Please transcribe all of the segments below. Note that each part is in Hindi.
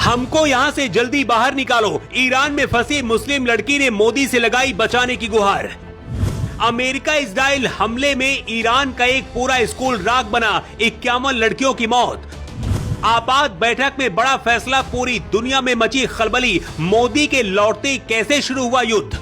हमको यहाँ से जल्दी बाहर निकालो। ईरान में फंसी मुस्लिम लड़की ने मोदी से लगाई बचाने की गुहार। अमेरिका इजराइल हमले में ईरान का एक पूरा स्कूल राख बना, 51 लड़कियों की मौत। आपात बैठक में बड़ा फैसला, पूरी दुनिया में मची खलबली, मोदी के लौटते कैसे शुरू हुआ युद्ध।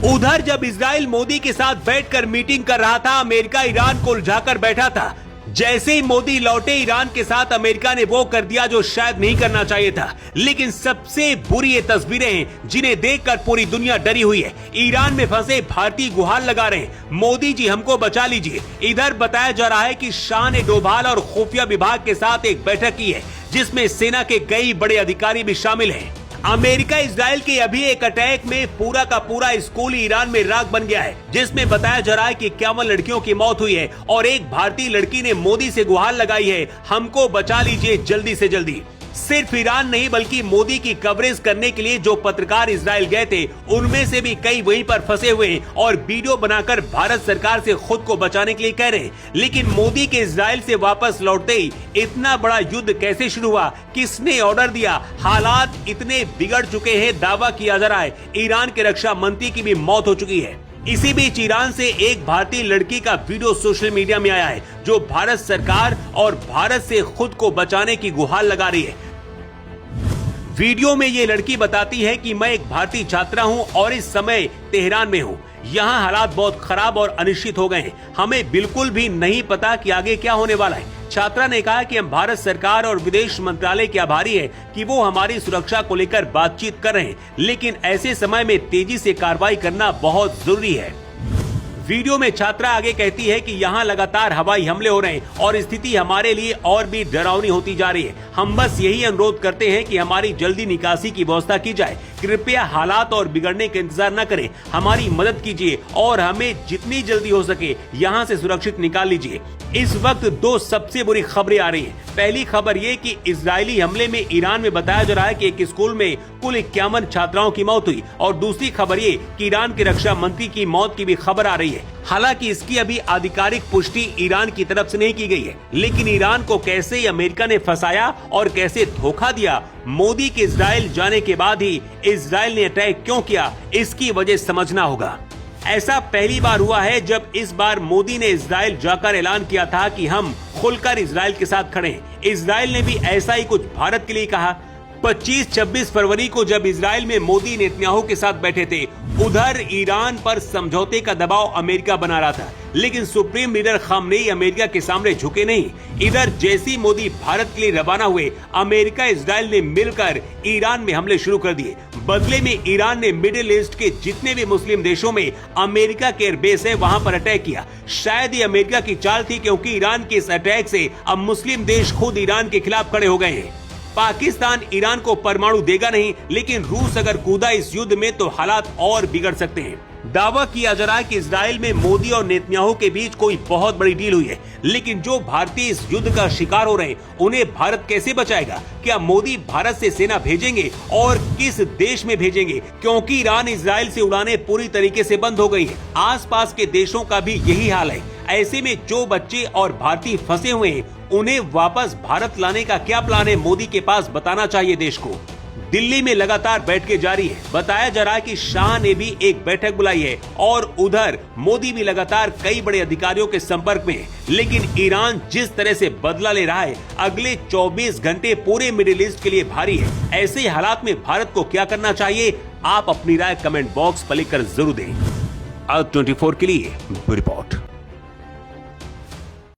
उधर जब इजराइल मोदी के साथ बैठकर मीटिंग कर रहा था, अमेरिका ईरान को उलझाकर बैठा था। जैसे ही मोदी लौटे ईरान के साथ, अमेरिका ने वो कर दिया जो शायद नहीं करना चाहिए था। लेकिन सबसे बुरी ये तस्वीरें हैं जिन्हें देखकर पूरी दुनिया डरी हुई है। ईरान में फंसे भारतीय गुहार लगा रहे हैं, मोदी जी हमको बचा लीजिए। इधर बताया जा रहा है कि शाह ने डोभाल और खुफिया विभाग के साथ एक बैठक की है, जिसमें सेना के कई बड़े अधिकारी भी शामिल हैं। अमेरिका इजराइल के अभी एक अटैक में पूरा का पूरा स्कूल ईरान में राख बन गया है, जिसमें बताया जा रहा है कि 51 लड़कियों की मौत हुई है और एक भारतीय लड़की ने मोदी से गुहार लगाई है, हमको बचा लीजिए जल्दी से जल्दी। सिर्फ ईरान नहीं बल्कि मोदी की कवरेज करने के लिए जो पत्रकार इजराइल गए थे, उनमें से भी कई वहीं पर फंसे हुए हैं और वीडियो बनाकर भारत सरकार से खुद को बचाने के लिए कह रहे हैं। लेकिन मोदी के इजराइल से वापस लौटते ही इतना बड़ा युद्ध कैसे शुरू हुआ, किसने ऑर्डर दिया, हालात इतने बिगड़ चुके हैं, दावा किया जा रहा है ईरान के रक्षा मंत्री की भी मौत हो चुकी है। इसी बीच ईरान से एक भारतीय लड़की का वीडियो सोशल मीडिया में आया है, जो भारत सरकार और भारत से खुद को बचाने की गुहार लगा रही है। वीडियो में ये लड़की बताती है कि मैं एक भारतीय छात्रा हूं और इस समय तेहरान में हूं। यहाँ हालात बहुत खराब और अनिश्चित हो गए हैं, हमें बिल्कुल भी नहीं पता कि आगे क्या होने वाला है। छात्रा ने कहा कि हम भारत सरकार और विदेश मंत्रालय के आभारी हैं कि वो हमारी सुरक्षा को लेकर बातचीत कर रहे हैं, लेकिन ऐसे समय में तेजी से कार्रवाई करना बहुत जरूरी है। वीडियो में छात्रा आगे कहती है कि यहाँ लगातार हवाई हमले हो रहे हैं और स्थिति हमारे लिए और भी डरावनी होती जा रही है। हम बस यही अनुरोध करते हैं कि हमारी जल्दी निकासी की व्यवस्था की जाए। कृपया हालात और बिगड़ने का इंतजार न करें, हमारी मदद कीजिए और हमें जितनी जल्दी हो सके यहाँ से सुरक्षित निकाल लीजिए। इस वक्त दो सबसे बुरी खबरें आ रही हैं। पहली खबर ये कि इजरायली हमले में ईरान में बताया जा रहा है कि एक स्कूल में कुल 51 छात्राओं की मौत हुई और दूसरी खबर ये कि ईरान के रक्षा मंत्री की मौत की भी खबर आ रही है। हालांकि इसकी अभी आधिकारिक पुष्टि ईरान की तरफ से नहीं की गई है, लेकिन ईरान को कैसे अमेरिका ने फंसाया और कैसे धोखा दिया, मोदी के इजराइल जाने के बाद ही इजराइल ने अटैक क्यों किया, इसकी वजह समझना होगा। ऐसा पहली बार हुआ है जब इस बार मोदी ने इजराइल जाकर ऐलान किया था कि हम खुलकर इजराइल के साथ खड़े हैं। इजराइल ने भी ऐसा ही कुछ भारत के लिए कहा। 25-26 फरवरी को जब इजराइल में मोदी नेतन्याहू के साथ बैठे थे, उधर ईरान पर समझौते का दबाव अमेरिका बना रहा था, लेकिन सुप्रीम लीडर खामनेई अमेरिका के सामने झुके नहीं। इधर जैसे मोदी भारत के लिए रवाना हुए, अमेरिका इजराइल ने मिलकर ईरान में हमले शुरू कर दिए। बदले में ईरान ने मिडिल ईस्ट के जितने भी मुस्लिम देशों में अमेरिका के एयरबेस है, वहां पर अटैक किया। शायद ये अमेरिका की चाल थी, क्योंकि ईरान के इस अटैक से अब मुस्लिम देश खुद ईरान के खिलाफ खड़े हो गए हैं। पाकिस्तान ईरान को परमाणु देगा नहीं, लेकिन रूस अगर कूदा इस युद्ध में तो हालात और बिगड़ सकते हैं। दावा किया जा रहा है कि इजराइल में मोदी और नेतन्याहू के बीच कोई बहुत बड़ी डील हुई है, लेकिन जो भारतीय इस युद्ध का शिकार हो रहे हैं, उन्हें भारत कैसे बचाएगा? क्या मोदी भारत से सेना भेजेंगे और किस देश में भेजेंगे? क्योंकि ईरान इजराइल से उड़ानें पूरी तरीके से बंद हो गई है। आसपास के देशों का भी यही हाल है। ऐसे में जो बच्चे और भारतीय फंसे हुए हैं, उन्हें वापस भारत लाने का क्या प्लान है, मोदी के पास बताना चाहिए देश को। दिल्ली में लगातार बैठकें जारी है। बताया जा रहा है कि शाह ने भी एक बैठक बुलाई है और उधर मोदी भी लगातार कई बड़े अधिकारियों के संपर्क में है। लेकिन ईरान जिस तरह से बदला ले रहा है, अगले 24 घंटे पूरे मिडिल ईस्ट के लिए भारी है। ऐसे हालात में भारत को क्या करना चाहिए? आप अपनी राय कमेंट बॉक्स पर लिखकर जरूर दें। आज 24 के लिए रिपोर्ट।